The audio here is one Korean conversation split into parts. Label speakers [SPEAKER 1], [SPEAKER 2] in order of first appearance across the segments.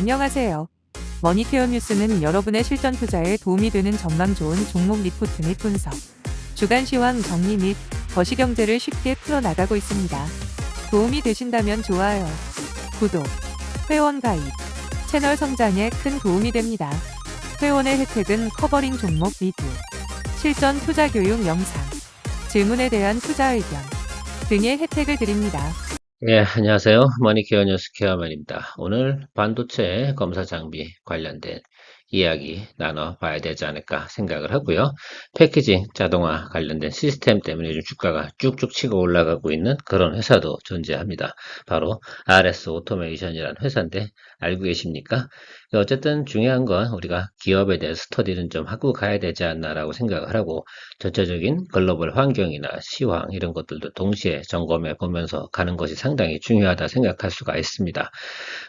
[SPEAKER 1] 안녕하세요. 머니케어 뉴스는 여러분의 실전 투자에 도움이 되는 전망 좋은 종목 리포트 및 분석, 주간 시황 정리 및 거시경제를 쉽게 풀어나가고 있습니다. 도움이 되신다면 좋아요, 구독, 회원 가입, 채널 성장에 큰 도움이 됩니다. 회원의 혜택은 커버링 종목 리뷰, 실전 투자 교육 영상, 질문에 대한 투자 의견 등의 혜택을 드립니다.
[SPEAKER 2] 네, 안녕하세요. 머니케어 뉴스 케어맨입니다. 오늘 반도체 검사 장비 관련된 이야기 나눠봐야 되지 않을까 생각을 하고요. 패키징 자동화 관련된 시스템 때문에 요즘 주가가 쭉쭉 치고 올라가고 있는 그런 회사도 존재합니다. 바로 RS 오토메이션이라는 회사인데 알고 계십니까? 어쨌든 중요한 건 우리가 기업에 대한 스터디는 좀 하고 가야 되지 않나라고 생각을 하고 전체적인 글로벌 환경이나 시황 이런 것들도 동시에 점검해 보면서 가는 것이 상당히 중요하다 생각할 수가 있습니다.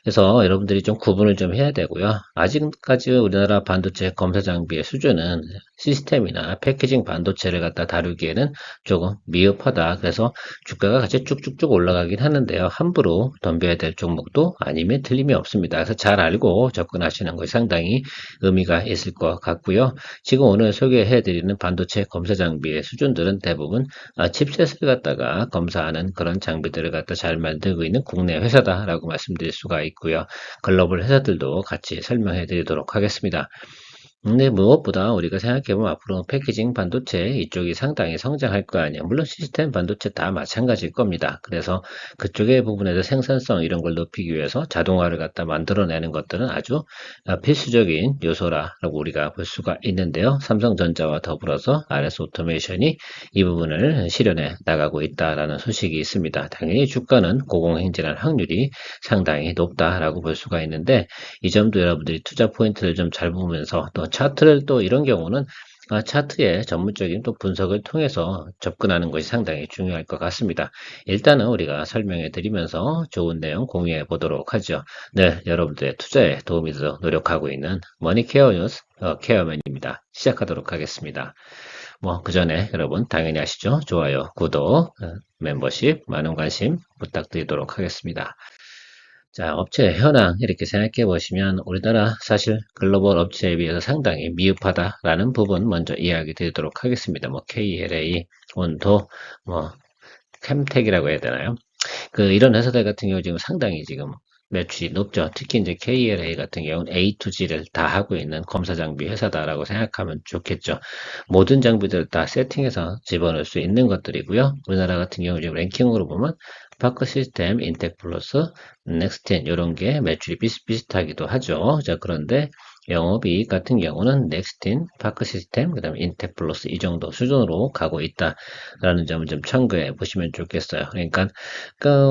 [SPEAKER 2] 그래서 여러분들이 좀 구분을 좀 해야 되고요. 아직까지 우리나라 반도체 검사 장비의 수준은 시스템이나 패키징 반도체를 갖다 다루기에는 조금 미흡하다. 그래서 주가가 같이 쭉쭉쭉 올라가긴 하는데요. 함부로 덤벼야 될 종목도 아니면 틀림이 없습니다. 그래서 잘 알고 접근하시는 것이 상당히 의미가 있을 것 같고요. 지금 오늘 소개해드리는 반도체 검사 장비의 수준들은 대부분 칩셋을 갖다가 검사하는 그런 장비들을 갖다 잘 만들고 있는 국내 회사다라고 말씀드릴 수가 있고요. 글로벌 회사들도 같이 설명해 드리도록 하겠습니다. 근데 무엇보다 우리가 생각해보면 앞으로 패키징 반도체 이쪽이 상당히 성장할 거 아니에요. 물론 시스템 반도체 다 마찬가지일 겁니다. 그래서 그쪽의 부분에서 생산성 이런 걸 높이기 위해서 자동화를 갖다 만들어내는 것들은 아주 필수적인 요소라고 우리가 볼 수가 있는데요. 삼성전자와 더불어서 RS 오토메이션이 이 부분을 실현해 나가고 있다라는 소식이 있습니다. 당연히 주가는 고공행진할 확률이 상당히 높다라고 볼 수가 있는데 이 점도 여러분들이 투자 포인트를 좀 잘 보면서 또 차트를 또 이런 경우는 차트의 전문적인 또 분석을 통해서 접근하는 것이 상당히 중요할 것 같습니다. 일단은 우리가 설명해 드리면서 좋은 내용 공유해 보도록 하죠. 네, 여러분들의 투자에 도움이 되도록 노력하고 있는 머니케어 뉴스 케어맨입니다. 시작하도록 하겠습니다. 그 전에 여러분 당연히 아시죠? 좋아요, 구독, 멤버십 많은 관심 부탁드리도록 하겠습니다. 자, 업체 현황 이렇게 생각해 보시면 우리나라 사실 글로벌 업체에 비해서 상당히 미흡하다라는 부분 먼저 이야기 드리도록 하겠습니다. KLA, 온도, 캠텍이라고 해야 되나요? 이런 회사들 같은 경우 지금 상당히 지금 매출이 높죠. 특히 이제 KLA 같은 경우는 A to G를 다 하고 있는 검사 장비 회사다라고 생각하면 좋겠죠. 모든 장비들을 다 세팅해서 집어넣을 수 있는 것들이고요. 우리나라 같은 경우 지금 랭킹으로 보면 파크 시스템, 인텍 플러스, 넥스텐 이런 게 매출이 비슷비슷하기도 하죠. 자, 그런데 영업이익 같은 경우는 넥스틴, 파크 시스템, 그 다음에 인텍 플러스 이 정도 수준으로 가고 있다라는 점을 좀 참고해 보시면 좋겠어요. 그러니까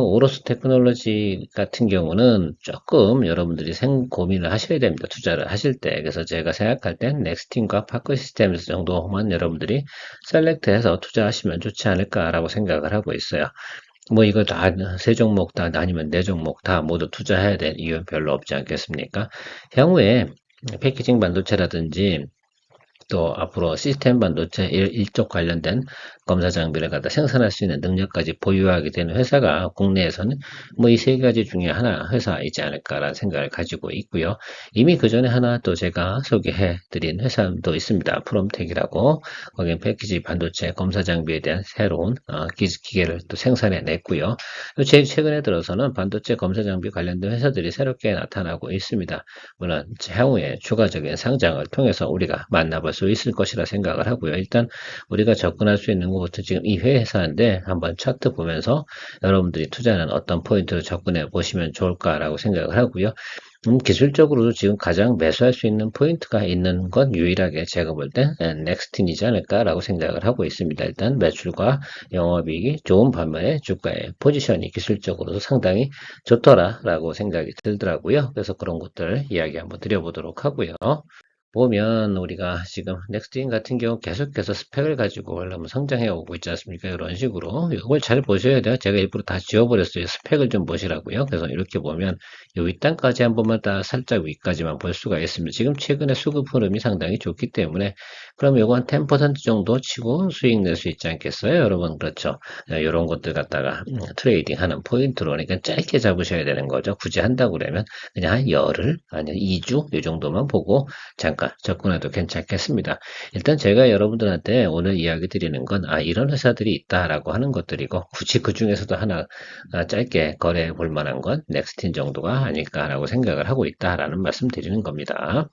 [SPEAKER 2] 오로스 테크놀로지 같은 경우는 조금 여러분들이 고민을 하셔야 됩니다. 투자를 하실 때. 그래서 제가 생각할 땐 넥스틴과 파크 시스템스 정도만 여러분들이 셀렉트해서 투자하시면 좋지 않을까라고 생각을 하고 있어요. 이거 다, 세 종목 다, 아니면 네 종목 다 모두 투자해야 될 이유는 별로 없지 않겠습니까? 향후에 패키징 반도체라든지 또 앞으로 시스템 반도체 일쪽 관련된 검사 장비를 갖다 생산할 수 있는 능력까지 보유하게 되는 회사가 국내에서는 이 세 가지 중에 하나 회사이지 않을까라는 생각을 가지고 있고요. 이미 그 전에 하나 또 제가 소개해 드린 회사도 있습니다. 프롬텍이라고 거기는 패키지 반도체 검사 장비에 대한 새로운 기계를 또 생산해 냈고요. 제일 최근에 들어서는 반도체 검사 장비 관련된 회사들이 새롭게 나타나고 있습니다. 물론 향후에 추가적인 상장을 통해서 우리가 만나볼 수 있을 것이라 생각을 하고요. 일단 우리가 접근할 수 있는 것부터 지금 이 회사인데 한번 차트 보면서 여러분들이 투자는 어떤 포인트로 접근해 보시면 좋을까라고 생각을 하고요. 기술적으로도 지금 가장 매수할 수 있는 포인트가 있는 건 유일하게 제가 볼 땐 넥스틴이지 않을까라고 생각을 하고 있습니다. 일단 매출과 영업이익이 좋은 반면에 주가의 포지션이 기술적으로도 상당히 좋더라라고 생각이 들더라고요. 그래서 그런 것들 이야기 한번 드려보도록 하고요. 보면 우리가 지금 넥스트인 같은 경우 계속해서 스펙을 가지고 올라면 성장해 오고 있지 않습니까? 이런 식으로 이걸 잘 보셔야 돼요. 제가 일부러 다 지워버렸어요. 스펙을 좀 보시라고요. 그래서 이렇게 보면 요 윗단까지 한 번만 다 살짝 위까지만 볼 수가 있습니다. 지금 최근에 수급 흐름이 상당히 좋기 때문에 그럼 요거 한 10% 정도 치고 수익 낼 수 있지 않겠어요? 여러분 그렇죠? 이런 것들 갖다가 트레이딩 하는 포인트로 그러니까 짧게 잡으셔야 되는 거죠. 굳이 한다고 그러면 그냥 한 열흘 아니 2주 이 정도만 보고 잠깐 접근해도 괜찮겠습니다. 일단 제가 여러분들한테 오늘 이야기 드리는 건 이런 회사들이 있다라고 하는 것들이고 굳이 그 중에서도 하나 짧게 거래해 볼 만한 건 넥스틴 정도가 아닐까라고 생각을 하고 있다라는 말씀 드리는 겁니다.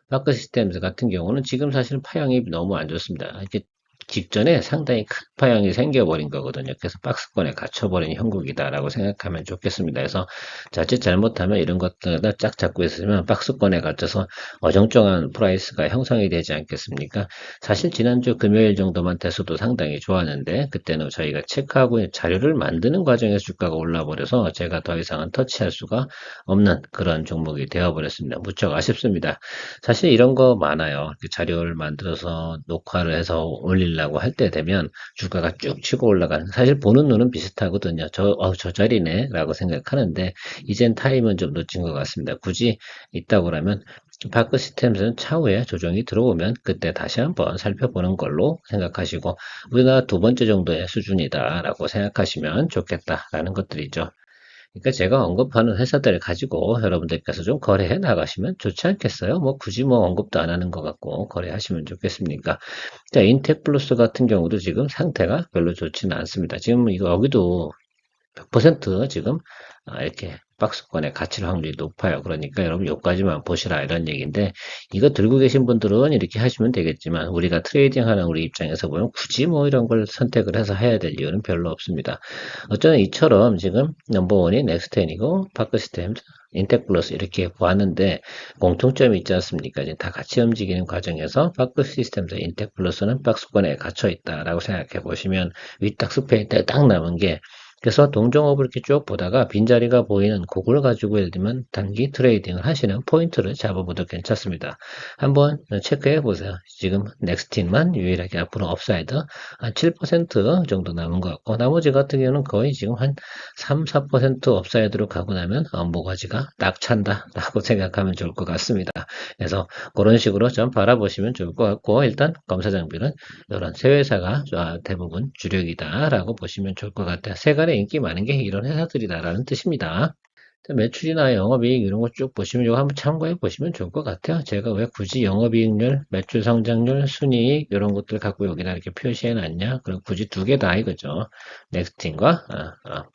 [SPEAKER 2] 마크 시스템즈 같은 경우는 지금 사실 파형이 너무 안 좋습니다. 이게 직전에 상당히 큰 파형이 생겨버린 거거든요. 그래서 박스권에 갇혀버린 형국이다라고 생각하면 좋겠습니다. 그래서 자칫 잘못하면 이런 것들을 쫙 잡고 있으면 박스권에 갇혀서 어정쩡한 프라이스가 형성이 되지 않겠습니까? 사실 지난주 금요일 정도만 돼서도 상당히 좋았는데 그때는 저희가 체크하고 자료를 만드는 과정에서 주가가 올라버려서 제가 더 이상은 터치할 수가 없는 그런 종목이 되어버렸습니다. 무척 아쉽습니다. 사실 이런 거 많아요. 이렇게 자료를 만들어서 녹화를 해서 올리려고 할 때 되면 주가가 쭉 치고 올라가는, 사실 보는 눈은 비슷하거든요. 저 자리네 라고 생각하는데 이젠 타임은 좀 놓친 것 같습니다. 굳이 있다고 그러면 파크 시스템즈는 차후에 조정이 들어오면 그때 다시 한번 살펴보는 걸로 생각하시고 우리가 두 번째 정도의 수준이다 라고 생각하시면 좋겠다라는 것들이죠. 그러니까 제가 언급하는 회사들을 가지고 여러분들께서 좀 거래해 나가시면 좋지 않겠어요? 뭐 굳이 뭐 언급도 안 하는 것 같고 거래하시면 좋겠습니까? 자, 인텍플러스 같은 경우도 지금 상태가 별로 좋지는 않습니다. 지금 이거 여기도 100% 지금 이렇게 박스권에 갇힐 확률이 높아요. 그러니까 여러분 요까지만 보시라 이런 얘기인데 이거 들고 계신 분들은 이렇게 하시면 되겠지만 우리가 트레이딩하는 우리 입장에서 보면 굳이 뭐 이런 걸 선택을 해서 해야 될 이유는 별로 없습니다. 어쩌면 이처럼 지금 넘버원이 넥스텐이고 파크시스템 인텍플러스 이렇게 보았는데 공통점이 있지 않습니까? 이제 다 같이 움직이는 과정에서 파크 시스템과 인텍플러스는 박스권에 갇혀 있다라고 생각해 보시면 윗딱 스페인에 딱 남은 게 그래서 동종업을 이렇게 쭉 보다가 빈자리가 보이는 그걸 가지고 예를 들면 단기 트레이딩을 하시는 포인트를 잡아보도 괜찮습니다. 한번 체크해 보세요. 지금 넥스틴만 유일하게 앞으로 업사이드 한 7% 정도 남은 것 같고 나머지 같은 경우는 거의 지금 한 3, 4% 업사이드로 가고 나면 모가지가 딱 찬다 라고 생각하면 좋을 것 같습니다. 그래서 그런 식으로 좀 바라보시면 좋을 것 같고 일단 검사 장비는 이런 세 회사가 대부분 주력이다라고 보시면 좋을 것 같아요. 세간에 인기 많은 게 이런 회사들이다라는 뜻입니다. 매출이나 영업이익 이런 거 쭉 보시면 이거 한번 참고해 보시면 좋을 것 같아요. 제가 왜 굳이 영업이익률, 매출 성장률, 순이익 이런 것들 갖고 여기다 이렇게 표시해 놨냐? 그럼 굳이 두 개 다 이거죠. 넥스팅과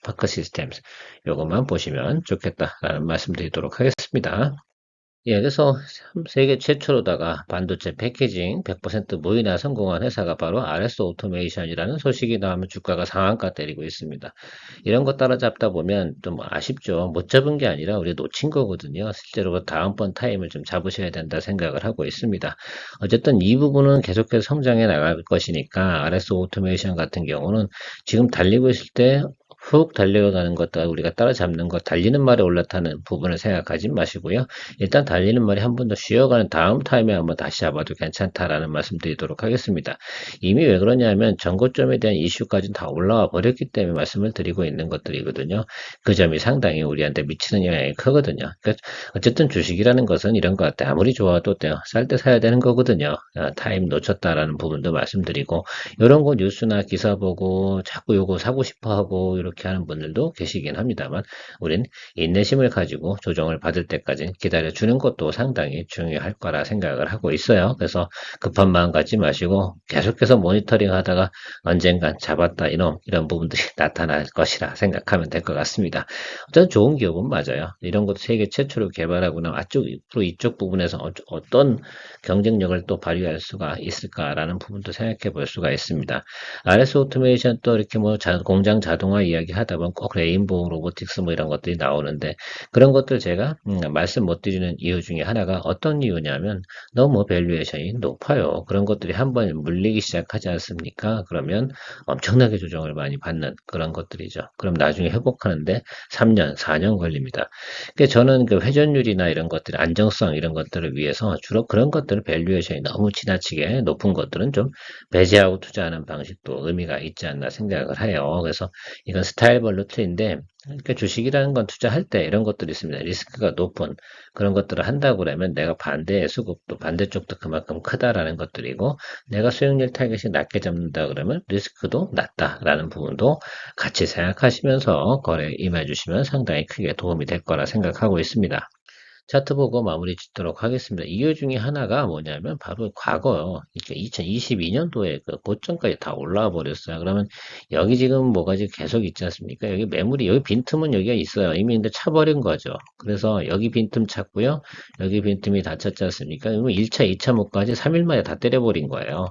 [SPEAKER 2] 파크 시스템스 이것만 보시면 좋겠다라는 말씀 드리도록 하겠습니다. 예, 그래서 세계 최초로다가 반도체 패키징 100% 무인화 성공한 회사가 바로 RS 오토메이션이라는 소식이 나오면 주가가 상한가 때리고 있습니다. 이런 거 따라잡다 보면 좀 아쉽죠. 못 잡은 게 아니라 우리 놓친 거거든요. 실제로 다음번 타임을 좀 잡으셔야 된다 생각을 하고 있습니다. 어쨌든 이 부분은 계속해서 성장해 나갈 것이니까 RS 오토메이션 같은 경우는 지금 달리고 있을 때 훅 달려가는 것과 우리가 따라잡는 것, 달리는 말에 올라타는 부분을 생각하지 마시고요. 일단 달리는 말이 한 번 더 쉬어가는 다음 타임에 한번 다시 잡아도 괜찮다라는 말씀 드리도록 하겠습니다. 이미 왜 그러냐면 전고점에 대한 이슈까지 다 올라와 버렸기 때문에 말씀을 드리고 있는 것들이거든요. 그 점이 상당히 우리한테 미치는 영향이 크거든요. 그러니까 어쨌든 주식이라는 것은 이런 것 같아요. 아무리 좋아도 쌀 때 사야 되는 거거든요. 타임 놓쳤다라는 부분도 말씀드리고 이런 거 뉴스나 기사 보고 자꾸 요거 사고 싶어 하고 이렇게 하는 분들도 계시긴 합니다만 우린 인내심을 가지고 조정을 받을 때까지 기다려주는 것도 상당히 중요할 거라 생각을 하고 있어요. 그래서 급한 마음 갖지 마시고 계속해서 모니터링 하다가 언젠간 잡았다 이런 부분들이 나타날 것이라 생각하면 될 것 같습니다. 어쨌든 좋은 기업은 맞아요. 이런 것도 세계 최초로 개발하거나 앞으로 이쪽 부분에서 어떤 경쟁력을 또 발휘할 수가 있을까라는 부분도 생각해 볼 수가 있습니다. RS 오토메이션 또 이렇게 뭐 공장 자동화 이야기 하다 보면 꼭 레인보우 로보틱스 뭐 이런 것들이 나오는데 그런 것들 제가 말씀 못 드리는 이유 중에 하나가 어떤 이유냐면 너무 밸류에이션이 높아요. 그런 것들이 한번 물리기 시작하지 않습니까? 그러면 엄청나게 조정을 많이 받는 그런 것들이죠. 그럼 나중에 회복하는데 3년, 4년 걸립니다. 그러니까 저는 그 회전율이나 이런 것들, 안정성 이런 것들을 위해서 주로 그런 것들을 밸류에이션이 너무 지나치게 높은 것들은 좀 배제하고 투자하는 방식도 의미가 있지 않나 생각을 해요. 그래서 이건 스타일별로 틀린데 그러니까 주식이라는 건 투자할 때 이런 것들이 있습니다. 리스크가 높은 그런 것들을 한다고 그러면 내가 반대의 수급도 반대쪽도 그만큼 크다라는 것들이고 내가 수익률 타겟이 낮게 잡는다 그러면 리스크도 낮다라는 부분도 같이 생각하시면서 거래에 임해 주시면 상당히 크게 도움이 될 거라 생각하고 있습니다. 차트 보고 마무리 짓도록 하겠습니다. 이유 중에 하나가 뭐냐면 바로 과거 2022년도에 그 고점까지 다 올라와 버렸어요. 그러면 여기 지금 뭐가 지금 계속 있지 않습니까? 여기 매물이 여기 빈틈은 여기가 있어요. 이미 근데 차버린 거죠. 그래서 여기 빈틈 찾고요. 여기 빈틈이 다 찼지 않습니까? 그러면 1차, 2차 목까지 3일 만에 다 때려버린 거예요.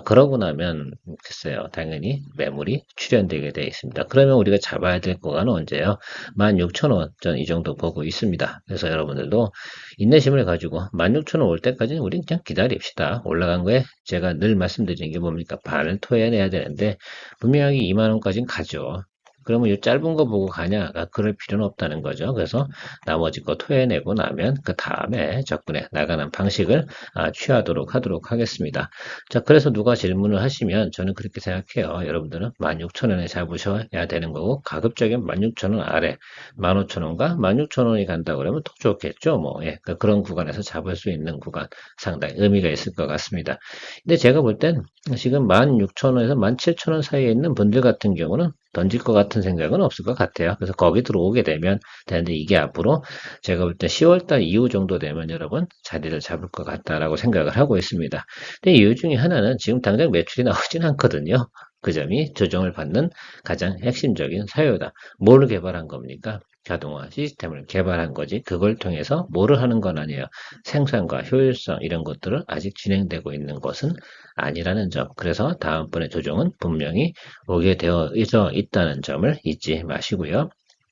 [SPEAKER 2] 그러고 나면 글쎄요. 당연히 매물이 출현되게 되어 있습니다. 그러면 우리가 잡아야 될 구간은 언제요? 16,000원 전 이 정도 보고 있습니다. 그래서 여러분들도 인내심을 가지고 16,000원 올 때까지는 우리 그냥 기다립시다. 올라간 거에 제가 늘 말씀드리는 게 뭡니까? 반을 토해내야 되는데 분명히 2만 원까지는 가죠. 그러면 이 짧은 거 보고 가냐? 그럴 필요는 없다는 거죠. 그래서 나머지 거 토해내고 나면 그 다음에 접근해 나가는 방식을 취하도록 하도록 하겠습니다. 자, 그래서 누가 질문을 하시면 저는 그렇게 생각해요. 여러분들은 16,000원에 잡으셔야 되는 거고 가급적이면 16,000원 아래 15,000원과 16,000원이 간다 그러면 더 좋겠죠. 뭐, 예, 그런 구간에서 잡을 수 있는 구간 상당히 의미가 있을 것 같습니다. 근데 제가 볼 땐 지금 16,000원에서 17,000원 사이에 있는 분들 같은 경우는 던질 것 같은 생각은 없을 것 같아요. 그래서 거기 들어오게 되면 되는데 이게 앞으로 제가 볼 때 10월달 이후 정도 되면 여러분 자리를 잡을 것 같다라고 생각을 하고 있습니다. 근데 이유 중에 하나는 지금 당장 매출이 나오진 않거든요. 그 점이 조정을 받는 가장 핵심적인 사유다. 뭘 개발한 겁니까? 자동화 시스템을 개발한 거지. 그걸 통해서 뭐를 하는 건 아니에요. 생산과 효율성 이런 것들은 아직 진행되고 있는 것은 아니라는 점. 그래서 다음번에 조정은 분명히 오게 되어 있다는 점을 잊지 마시고요.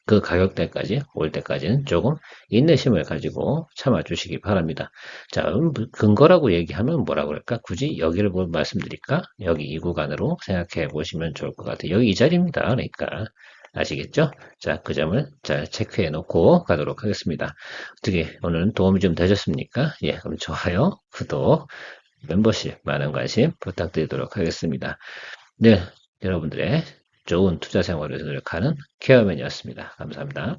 [SPEAKER 2] 그 가격대까지 올 때까지는 조금 인내심을 가지고 참아주시기 바랍니다. 자, 근거라고 얘기하면 뭐라 그럴까? 굳이 여기를 뭘 말씀드릴까? 여기 이 구간으로 생각해 보시면 좋을 것 같아요. 여기 이 자리입니다. 그러니까. 아시겠죠? 자, 그 점을 잘 체크해 놓고 가도록 하겠습니다. 어떻게 오늘은 도움이 좀 되셨습니까? 예, 그럼 좋아요, 구독, 멤버십 많은 관심 부탁드리도록 하겠습니다. 네, 여러분들의 좋은 투자 생활을 노력하는 케어맨이었습니다. 감사합니다.